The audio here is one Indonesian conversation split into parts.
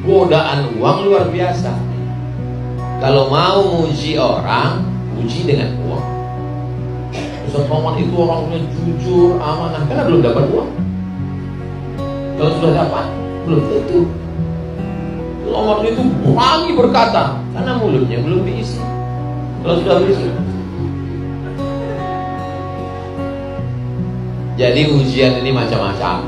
godaan uang luar biasa. Kalau mau uji orang, uji dengan uang. Ustaz Somad itu orangnya jujur, amanah, karena belum dapat uang. Kalau sudah dapat, belum tentu. Somad itu berani berkata, karena mulutnya belum diisi. Kalau sudah diisi. Jadi ujian ini macam-macam.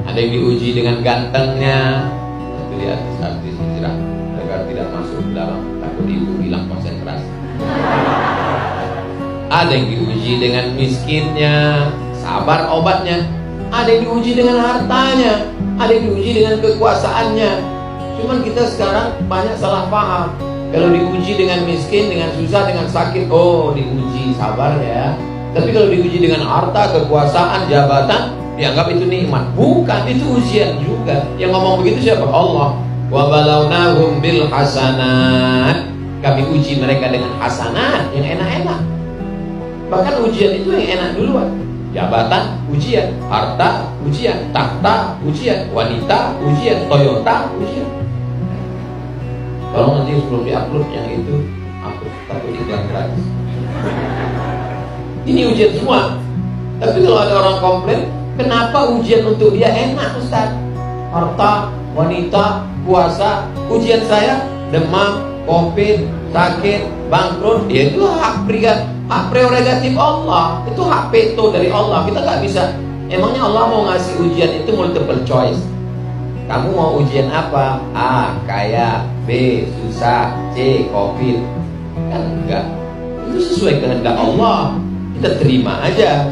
Ada yang diuji dengan gantengnya, itu di artis-artis hijrah agar tidak masuk ke dalam, takut ibu hilang konsentrasi. Ada yang diuji dengan miskinnya, sabar obatnya. Ada yang diuji dengan hartanya, ada yang diuji dengan kekuasaannya. Cuman kita sekarang banyak salah paham. Kalau diuji dengan miskin, dengan susah, dengan sakit, oh diuji sabar ya. Tapi kalau diuji dengan harta, kekuasaan, jabatan, dianggap itu nikmat. Bukan, itu ujian juga. Yang ngomong begitu siapa? Allah. Wa balawnahum bil hasanat. Kami uji mereka dengan hasanat, yang enak-enak. Bahkan ujian itu yang enak duluan. Jabatan, ujian. Harta, ujian. Tahta, ujian. Wanita, ujian. Toyota, ujian. Kalau nanti sebelum di-upload yang itu, aku takut iklan gratis. Ini ujian semua. Tapi kalau ada orang komplain, kenapa ujian untuk dia enak, Ustaz? Harta, wanita, puasa. Ujian saya demam, covid, sakit, bangkrut. Ya itu hak prerogatif Allah. Itu hak veto dari Allah. Kita nggak bisa. Emangnya Allah mau ngasih ujian itu multiple choice? Kamu mau ujian apa? A, kaya. B, susah. C, covid. Kan enggak. Itu sesuai kehendak Allah. Kita terima aja.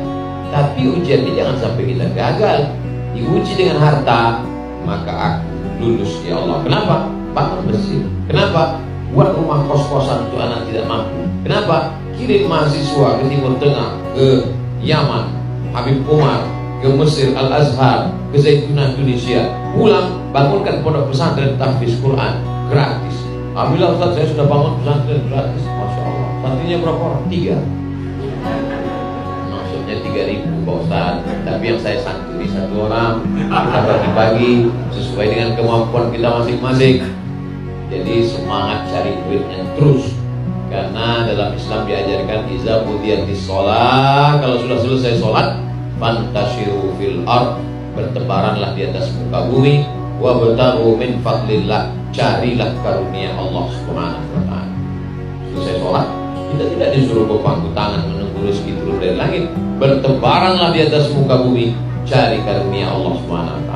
Tapi ujian ini jangan sampai kita gagal. Diuji dengan harta, maka aku lulus ya Allah. Kenapa? Bangun masjid. Kenapa? Buat rumah kos-kosan untuk anak tidak mampu. Kenapa? Kirim mahasiswa ke Timur Tengah, ke Yaman, Habib Umar, ke Mesir, Al-Azhar, ke Zaituna, Tunisia. Pulang, bangunkan pondok pesantren tahfiz Quran gratis. Alhamdulillah Ustaz, saya sudah bangun pesantren gratis. Masya Allah. Santrinya berapa orang? 3. Maksudnya 3.000 Pak Ustaz. Tapi yang saya santuni 1 orang. Kita bagi-bagi sesuai dengan kemampuan kita masing-masing. Jadi semangat cari duitnya terus. Karena dalam Islam diajarkan iza qudiyatis shalah, kalau sudah selesai sholat, fantashiru fil ard, bertebaranlah di atas muka bumi, wabtaghu min fadlillah, carilah karunia Allah Subhanahu wa taala. Selesai sholat, kita tidak disuruh berpangku tangan menunggu rezeki turun dari langit. Bertebaranlah di atas muka bumi, cari karunia Allah Subhanahu wa taala.